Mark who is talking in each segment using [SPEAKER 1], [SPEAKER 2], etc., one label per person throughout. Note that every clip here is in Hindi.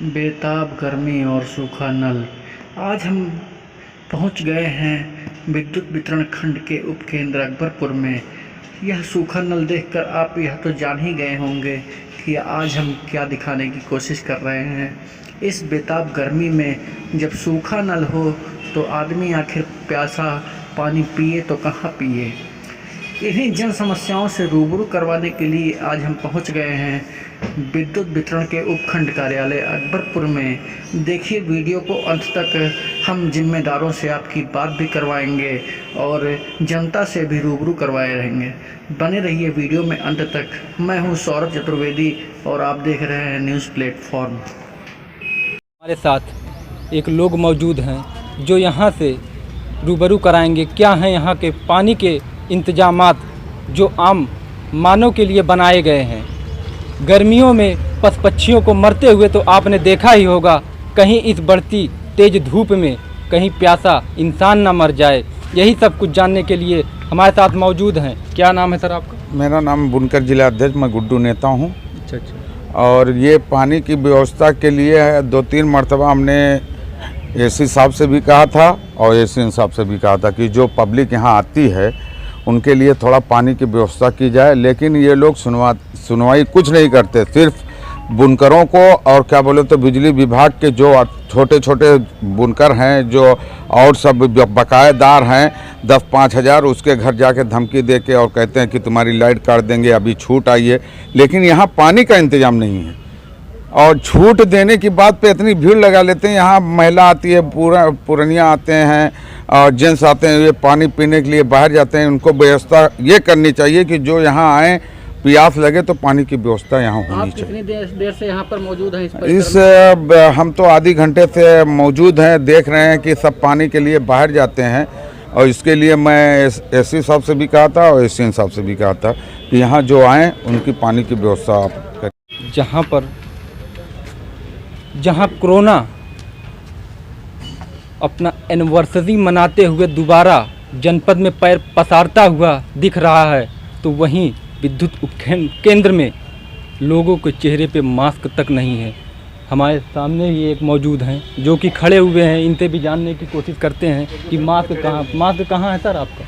[SPEAKER 1] बेताब गर्मी और सूखा नल। आज हम पहुंच गए हैं विद्युत वितरण खंड के उपकेंद्र अकबरपुर में। यह सूखा नल देखकर आप यह तो जान ही गए होंगे कि आज हम क्या दिखाने की कोशिश कर रहे हैं। इस बेताब गर्मी में जब सूखा नल हो तो आदमी आखिर प्यासा पानी पिए तो कहाँ पिए। इन्हीं जन समस्याओं से रूबरू करवाने के लिए आज हम पहुंच गए हैं विद्युत वितरण के उपखंड कार्यालय अकबरपुर में। देखिए वीडियो को अंत तक, हम जिम्मेदारों से आपकी बात भी करवाएंगे और जनता से भी रूबरू करवाए रहेंगे। बने रहिए वीडियो में अंत तक। मैं हूं सौरभ चतुर्वेदी और आप देख रहे हैं न्यूज़ प्लेटफॉर्म।
[SPEAKER 2] हमारे साथ एक लोग मौजूद हैं जो यहाँ से रूबरू कराएंगे क्या हैं यहाँ के पानी के इंतजामात जो आम मानव के लिए बनाए गए हैं। गर्मियों में पशु पक्षियों को मरते हुए तो आपने देखा ही होगा, कहीं इस बढ़ती तेज धूप में कहीं प्यासा इंसान ना मर जाए। यही सब कुछ जानने के लिए हमारे साथ मौजूद हैं। क्या नाम है सर आपका? मेरा
[SPEAKER 3] नाम बुनकर जिला अध्यक्ष, मैं गुड्डू नेता हूँ।
[SPEAKER 2] अच्छा।
[SPEAKER 3] और ये पानी की व्यवस्था के लिए 2-3 मरतबा हमने एसी साहब से भी कहा था और एसी साहब से भी कहा था कि जो पब्लिक यहाँ आती है उनके लिए थोड़ा पानी की व्यवस्था की जाए, लेकिन ये लोग सुनवाई कुछ नहीं करते। सिर्फ बुनकरों को और क्या बोले तो बिजली विभाग के जो छोटे छोटे बुनकर हैं जो और सब बकायेदार हैं 10-5 हज़ार, उसके घर जाके धमकी दे के और कहते हैं कि तुम्हारी लाइट काट देंगे, अभी छूट आइए। लेकिन यहाँ पानी का इंतज़ाम नहीं है और छूट देने की बात पे इतनी भीड़ लगा लेते हैं। यहाँ महिला आती है, पुरनिया आते हैं और जेंट्स आते हैं, ये पानी पीने के लिए बाहर जाते हैं। उनको व्यवस्था ये करनी चाहिए कि जो यहाँ आएँ, प्यास लगे तो पानी की व्यवस्था यहाँ होनी चाहिए।
[SPEAKER 2] कितनी देर से यहाँ पर मौजूद हैं?
[SPEAKER 3] हम तो आधे घंटे से मौजूद हैं, देख रहे हैं कि सब पानी के लिए बाहर जाते हैं। और इसके लिए मैं एसी साहब से भी कहा था और एसी साहब से भी कहा था कि यहाँ जो आएँ उनकी पानी की व्यवस्था आप करें।
[SPEAKER 2] जहाँ कोरोना अपना एनिवर्सरी मनाते हुए दोबारा जनपद में पैर पसारता हुआ दिख रहा है, तो वहीं विद्युत उपकेंद्र में लोगों के चेहरे पे मास्क तक नहीं है। हमारे सामने ही एक मौजूद हैं जो कि खड़े हुए हैं, इनसे भी जानने की कोशिश करते हैं कि मास्क कहाँ है सर आपका?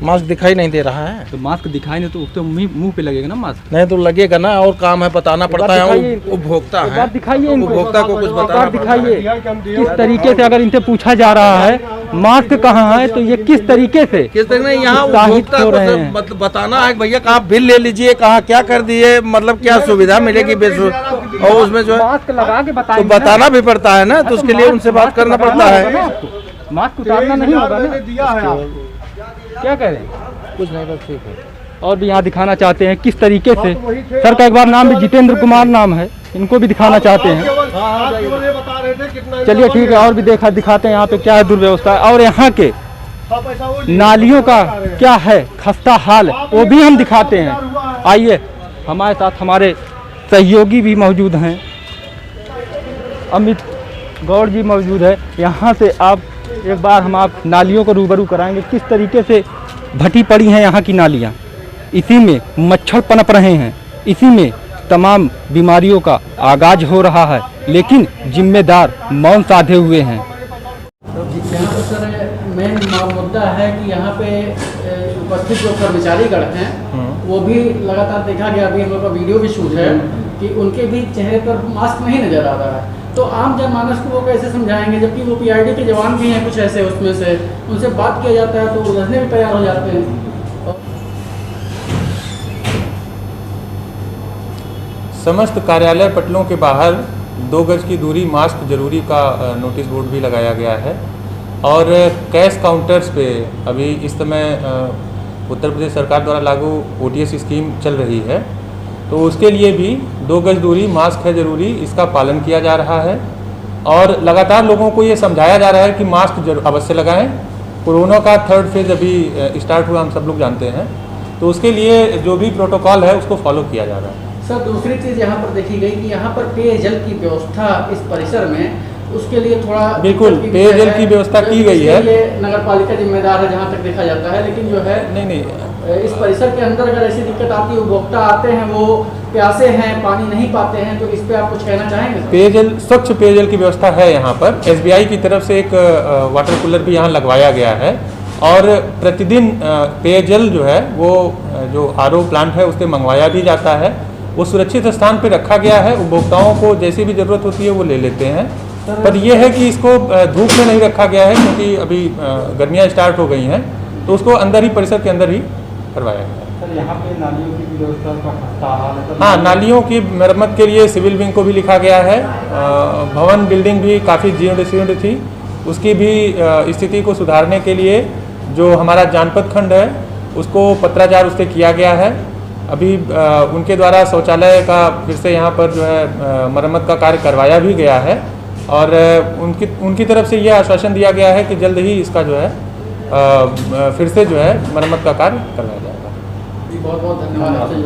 [SPEAKER 4] मास्क दिखाई नहीं दे रहा है।
[SPEAKER 2] तो मास्क दिखाई नहीं तो उसके मुंह पे लगेगा ना मास्क?
[SPEAKER 4] नहीं तो लगेगा ना, और काम है बताना पड़ता है। उपभोक्ता है,
[SPEAKER 2] दिखाइए,
[SPEAKER 4] उपभोक्ता को कुछ बताना
[SPEAKER 2] दिखाइए किस तरीके से। अगर इनसे पूछा जा रहा है मास्क कहाँ है तो ये किस तरीके से
[SPEAKER 4] यहाँ उपभोक्ता को बताना है भैया कहाँ बिल ले लीजिए, कहाँ क्या कर दिए, मतलब क्या सुविधा मिलेगी और उसमें जो
[SPEAKER 2] मास्क लगा के
[SPEAKER 4] तो बताना भी पड़ता है ना, तो उसके लिए उनसे बात करना पड़ता है।
[SPEAKER 2] मास्क उतारना नहीं होगा ना? क्या कह रहे हैं?
[SPEAKER 4] कुछ नहीं, बस ठीक है।
[SPEAKER 2] और भी यहाँ दिखाना चाहते हैं किस तरीके से। सर का एक बार नाम भी जितेंद्र कुमार नाम है, इनको भी दिखाना चाहते हैं। चलिए ठीक है, और भी दिखाते हैं यहाँ पे क्या है दुर्व्यवस्था और यहाँ के नालियों का क्या है खस्ता हाल, वो भी हम दिखाते हैं। आइए, हमारे साथ हमारे सहयोगी भी मौजूद हैं, अमित गौड़ जी मौजूद है। यहाँ से आप एक बार हम आप नालियों को रूबरू कराएंगे किस तरीके से भटी पड़ी हैं यहाँ की नालियाँ। इसी में मच्छर पनप रहे हैं, इसी में तमाम बीमारियों का आगाज हो रहा है, लेकिन जिम्मेदार मौन साधे हुए हैं। यहाँ पर सर मेन मुद्दा है कि यहाँ पे उपस्थित जो कर्मचारीगण हैं वो भी लगातार देखा गया, अभी हम लोग का वीडियो भी शूट है कि उनके भी चेहरे पर मास्क नहीं नजर आ रहा है। तो आम जनमानस को वो कैसे समझाएंगे, जबकि वो पीआईडी के जवान भी हैं कुछ ऐसे, उसमें से उनसे बात किया जाता है तो उलझने भी तैयार हो जाते हैं।
[SPEAKER 5] समस्त कार्यालय पटलों के बाहर 2 गज की दूरी, मास्क जरूरी का नोटिस बोर्ड भी लगाया गया है। और कैश काउंटर्स पे अभी इस समय उत्तर प्रदेश सरकार द्वारा लागू OTS स्कीम चल रही है, तो उसके लिए भी 2 गज दूरी, मास्क है ज़रूरी, इसका पालन किया जा रहा है। और लगातार लोगों को ये समझाया जा रहा है कि मास्क अवश्य लगाएं। कोरोना का 3rd फेज़ अभी स्टार्ट हुआ, हम सब लोग जानते हैं, तो उसके लिए जो भी प्रोटोकॉल है उसको फॉलो किया जा रहा है।
[SPEAKER 1] सर दूसरी चीज़ यहाँ पर देखी गई कि यहाँ पर पेयजल की व्यवस्था इस परिसर में, उसके लिए थोड़ा
[SPEAKER 5] बिल्कुल पेयजल की व्यवस्था की गई है।
[SPEAKER 1] ये नगर पालिका जिम्मेदार है जहाँ तक देखा जाता है, लेकिन जो है
[SPEAKER 5] नहीं
[SPEAKER 1] इस परिसर के अंदर अगर ऐसी दिक्कत आती है, उपभोक्ता आते हैं, वो प्यासे हैं, पानी नहीं पाते हैं, तो इस पे आप कुछ कहना चाहेंगे?
[SPEAKER 5] पेयजल, स्वच्छ पेयजल की व्यवस्था है यहाँ पर। SBI की तरफ से एक वाटर कूलर भी यहाँ लगवाया गया है और प्रतिदिन पेयजल जो है वो जो RO प्लांट है उससे मंगवाया भी जाता है। वो सुरक्षित स्थान पर रखा गया है, उपभोक्ताओं को जैसी भी ज़रूरत होती है वो ले लेते हैं। पर यह है कि इसको धूप में नहीं रखा गया है क्योंकि अभी गर्मियाँ स्टार्ट हो गई हैं, तो उसको अंदर ही, परिसर के अंदर ही करवाया गया है।
[SPEAKER 2] सर यहाँ पे नालियों की व्यवस्था का खस्ता हाल है।
[SPEAKER 5] हाँ, नालियों की मरम्मत के लिए सिविल विंग को भी लिखा गया है। भवन बिल्डिंग भी काफ़ी जीर्ण थी, उसकी भी स्थिति को सुधारने के लिए जो हमारा जानपत खंड है उसको पत्राचार उससे किया गया है। अभी उनके द्वारा शौचालय का फिर से यहाँ पर जो है मरम्मत का कार्य करवाया भी गया है और उनकी तरफ से यह आश्वासन दिया गया है कि जल्द ही इसका जो है फिर से जो है मरम्मत का कार्य करवाया जाएगा।
[SPEAKER 1] बहुत बहुत धन्यवाद।